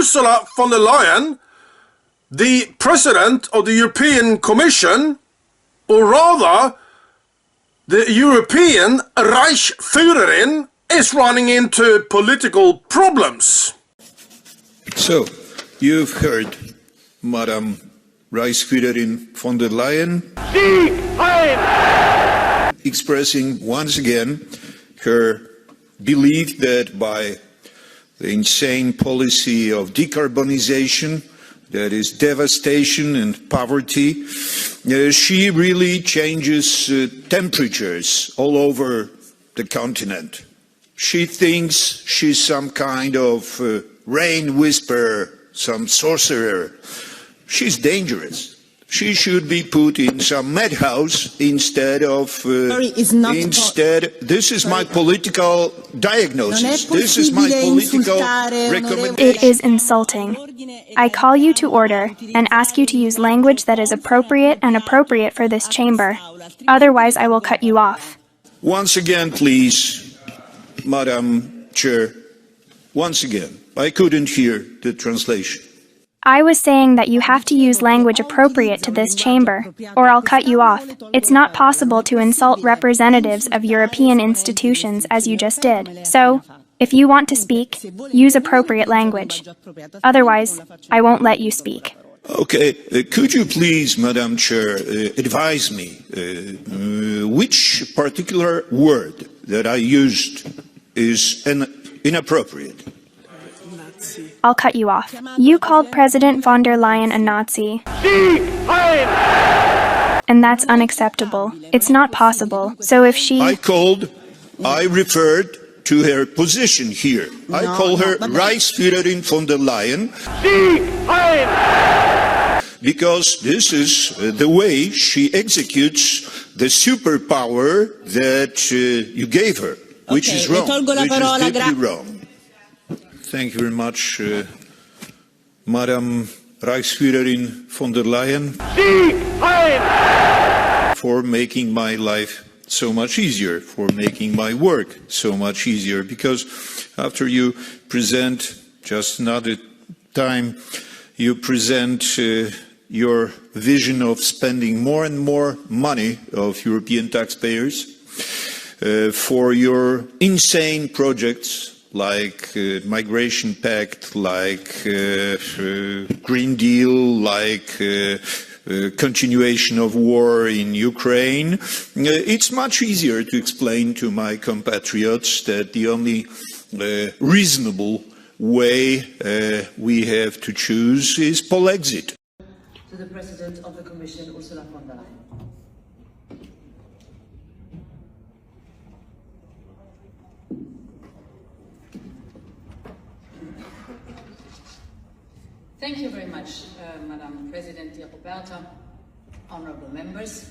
Ursula von der Leyen, the President of the European Commission, or rather, the European Reichsführerin, is running into political problems. So, you've heard Madam Reichsführerin von der Leyen expressing once again her belief that by the insane policy of decarbonization, that is devastation and poverty, she really changes temperatures all over the continent. She thinks she's some kind of rain whisperer, some sorcerer. She's dangerous. She should be put in some madhouse instead of... this is my political diagnosis. This is my political recommendation. It is insulting. I call you to order and ask you to use language that is appropriate and appropriate for this chamber. Otherwise, I will cut you off. Once again, please, Madam Chair. Once again. I couldn't hear the translation. I was saying that you have to use language appropriate to this chamber, or I'll cut you off. It's not possible to insult representatives of European institutions as you just did. So, if you want to speak, use appropriate language. Otherwise, I won't let you speak. Okay, could you please, Madam Chair, advise me which particular word that I used is inappropriate? I'll cut you off. You called President von der Leyen a Nazi. And that's unacceptable. It's not possible. So if she... I referred to her position here. I call her Reichsführerin von der Leyen because this is the way she executes the superpower that you gave her, which is wrong, which is deeply wrong. Thank you very much, Madam Reichsführerin von der Leyen, for making my life so much easier, for making my work so much easier, because after you present, just another time, you present your vision of spending more and more money of European taxpayers for your insane projects, like Migration Pact, like Green Deal, like continuation of war in Ukraine. It's much easier to explain to my compatriots that the only reasonable way we have to choose is Polexit. To the President of the Commission, Ursula von der Leyen. Thank you very much, Madam President dear Roberta, honorable members.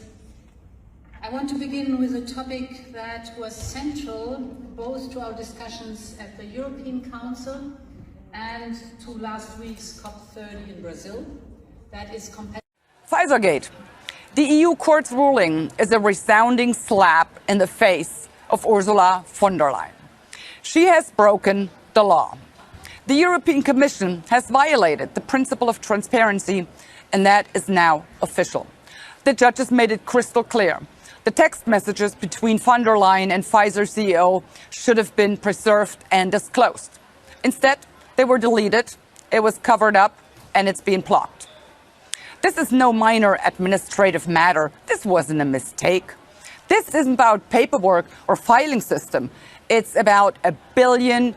I want to begin with a topic that was central both to our discussions at the European Council and to last week's COP30 in Brazil. That is Pfizergate. The EU court's ruling is a resounding slap in the face of Ursula von der Leyen. She has broken the law. The European Commission has violated the principle of transparency, and that is now official. The judges made it crystal clear. The text messages between von der Leyen and Pfizer CEO should have been preserved and disclosed. Instead, they were deleted, it was covered up, and it's been blocked. This is no minor administrative matter. This wasn't a mistake. This isn't about paperwork or filing system. It's about a €1 billion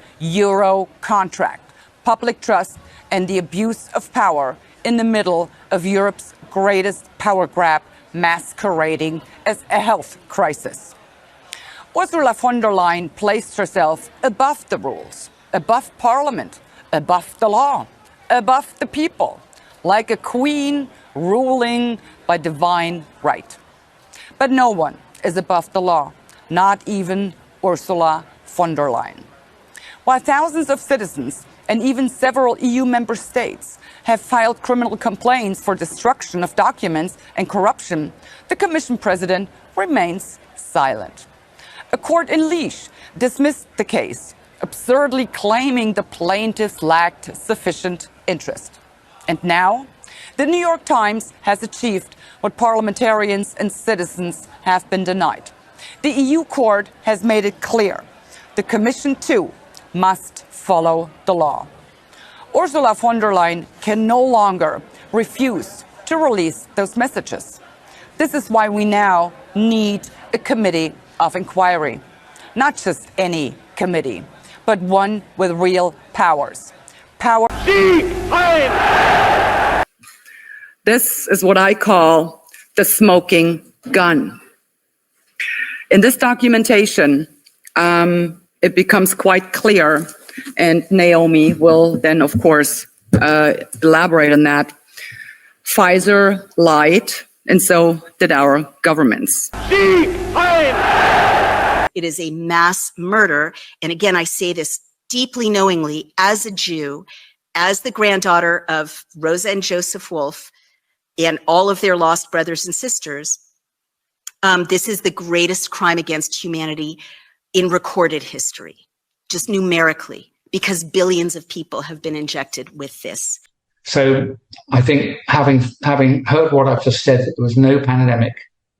contract, public trust, and the abuse of power in the middle of Europe's greatest power grab, masquerading as a health crisis. Ursula von der Leyen placed herself above the rules, above Parliament, above the law, above the people, like a queen ruling by divine right. But no one is above the law, not even Ursula von der Leyen. While thousands of citizens and even several EU member states have filed criminal complaints for destruction of documents and corruption, the Commission President remains silent. A court in Liège dismissed the case, absurdly claiming the plaintiffs lacked sufficient interest. And now, the New York Times has achieved what parliamentarians and citizens have been denied. The EU court has made it clear the Commission too must follow the law. Ursula von der Leyen can no longer refuse to release those messages. This is why we now need a committee of inquiry. Not just any committee, but one with real powers. Power. This is what I call the smoking gun. In this documentation, it becomes quite clear, and Naomi will then, of course, elaborate on that. Pfizer lied, and so did our governments. It is a mass murder. And again, I say this deeply knowingly as a Jew, as the granddaughter of Rosa and Joseph Wolf and all of their lost brothers and sisters. This is the greatest crime against humanity in recorded history, just numerically, because billions of people have been injected with this. So I think having heard what I've just said, that there was no pandemic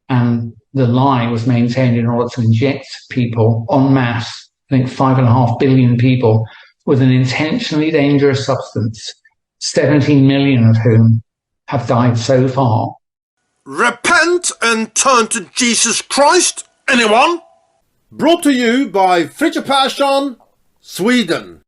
and the lie was maintained in order to inject people en masse, I think 5.5 billion people, with an intentionally dangerous substance, 17 million of whom have died so far. Repent and turn to Jesus Christ, anyone? Brought to you by Fritjof Persson, Sweden.